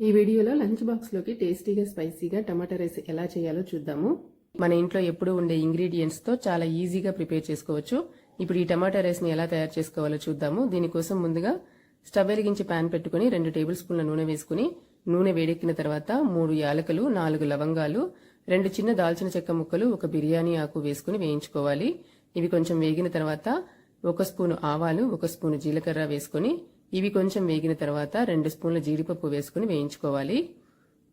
ఈ వీడియోలో లంచ్ బాక్స్లోకి టేస్టీగా స్పైసీగా టమాటా రైస్ ఎలా చేయాలో చూద్దాము. మన ఇంట్లో ఎప్పుడూ ఉండే ఇంగ్రీడియంట్స్తో చాలా ఈజీగా ప్రిపేర్ చేసుకోవచ్చు. ఇప్పుడు ఈ టమాటా రైస్ని ఎలా తయారు చేసుకోవాలో చూద్దాము. దీనికోసం ముందుగా స్టవ్ వెలిగించి ప్యాన్ పెట్టుకుని 2 టేబుల్ స్పూన్ల నూనె వేసుకుని నూనె వేడెక్కిన తర్వాత 3 యాలకులు, 4 లవంగాలు, 2 చిన్న దాల్చిన చెక్క ముక్కలు, 1 బిర్యానీ ఆకు వేసుకుని వేయించుకోవాలి. ఇవి కొంచెం వేగిన తర్వాత 1 స్పూను ఆవాలు, 1 స్పూను జీలకర్ర వేసుకుని ఇవి కొంచెం వేగిన తర్వాత 2 స్పూన్ల జీడిపప్పు వేసుకుని వేయించుకోవాలి.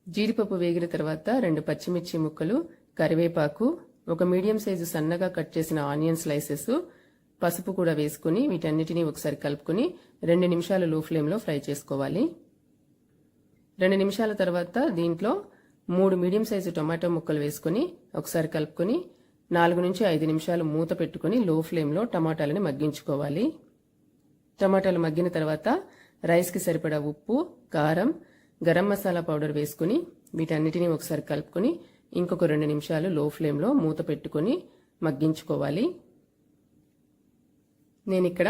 జీడిపప్పు వేగిన తర్వాత 2 పచ్చిమిర్చి ముక్కలు, కరివేపాకు, 1 మీడియం సైజు సన్నగా కట్ చేసిన ఆనియన్ స్లైసెస్, పసుపు కూడా వేసుకుని వీటన్నిటినీ ఒకసారి కలుపుకుని 2 నిమిషాలు లో ఫ్లేమ్లో ఫ్రై చేసుకోవాలి. 2 నిమిషాల తర్వాత దీంట్లో 3 మీడియం సైజు టొమాటో ముక్కలు వేసుకుని ఒకసారి కలుపుకొని 4 నుంచి 5 నిమిషాలు మూత పెట్టుకుని లో ఫ్లేమ్లో టమాటాలని మగ్గించుకోవాలి. టమాటాలు మగ్గిన తర్వాత రైస్కి సరిపడా ఉప్పు, కారం, గరం మసాలా పౌడర్ వేసుకుని వీటన్నిటినీ ఒకసారి కలుపుకొని ఇంకొక 2 నిమిషాలు లో ఫ్లేమ్లో మూత పెట్టుకుని మగ్గించుకోవాలి. నేను ఇక్కడ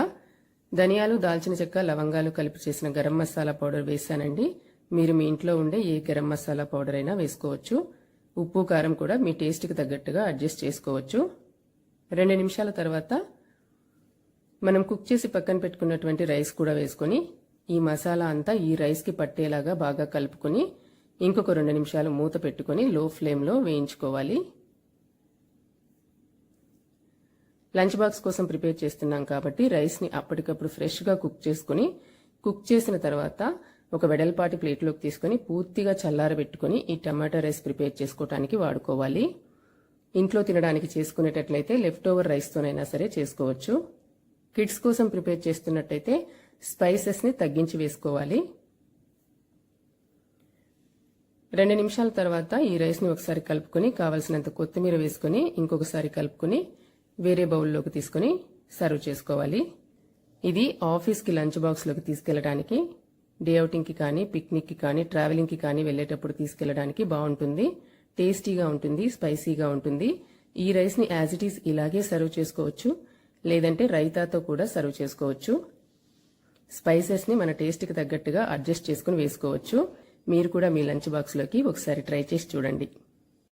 ధనియాలు, దాల్చిన చెక్క, లవంగాలు కలిపి చేసిన గరం మసాలా పౌడర్ వేసానండి. మీరు మీ ఇంట్లో ఉండే ఏ గరం మసాలా పౌడర్ అయినా వేసుకోవచ్చు. ఉప్పు, కారం కూడా మీ టేస్ట్కి తగ్గట్టుగా అడ్జస్ట్ చేసుకోవచ్చు. 2 నిమిషాల తర్వాత మనం కుక్ చేసి పక్కన పెట్టుకున్నటువంటి రైస్ కూడా వేసుకొని ఈ మసాలా అంతా ఈ రైస్కి పట్టేలాగా బాగా కలుపుకొని ఇంకొక 2 నిమిషాలు మూత పెట్టుకొని లో ఫ్లేమ్లో వేయించుకోవాలి. లంచ్ బాక్స్ కోసం ప్రిపేర్ చేస్తున్నాం కాబట్టి రైస్ని అప్పటికప్పుడు ఫ్రెష్గా కుక్ చేసుకుని కుక్ చేసిన తర్వాత ఒక వెడల్పాటి ప్లేట్లోకి తీసుకుని పూర్తిగా చల్లారబెట్టుకుని ఈ టమాటా రైస్ ప్రిపేర్ చేసుకోవడానికి వాడుకోవాలి. ఇంట్లో తినడానికి చేసుకునేటట్లయితే లెఫ్ట్ ఓవర్ రైస్తోనైనా సరే చేసుకోవచ్చు. కిడ్స్ కోసం ప్రిపేర్ చేస్తున్నట్టయితే స్పైసెస్ని తగ్గించి వేసుకోవాలి. 2 నిమిషాల తర్వాత ఈ రైస్ని ఒకసారి కలుపుకొని కావలసినంత కొత్తిమీర వేసుకుని ఇంకొకసారి కలుపుకొని వేరే బౌల్లోకి తీసుకుని సర్వ్ చేసుకోవాలి. ఇది ఆఫీస్కి లంచ్ బాక్స్లోకి తీసుకెళ్లడానికి, డే అవుటింగ్కి కానీ, పిక్నిక్కి కానీ, ట్రావెలింగ్కి కానీ వెళ్లేటప్పుడు తీసుకెళ్లడానికి బాగుంటుంది. టేస్టీగా ఉంటుంది, స్పైసీగా ఉంటుంది. ఈ రైస్ని యాజ్ ఇట్ ఈస్ ఇలాగే సర్వ్ చేసుకోవచ్చు, లేదంటే రైతాతో కూడా సర్వ్ చేసుకోవచ్చు. స్పైసెస్ని మన టేస్ట్కి తగ్గట్టుగా అడ్జస్ట్ చేసుకుని వేసుకోవచ్చు. మీరు కూడా మీ లంచ్ బాక్స్లోకి ఒకసారి ట్రై చేసి చూడండి.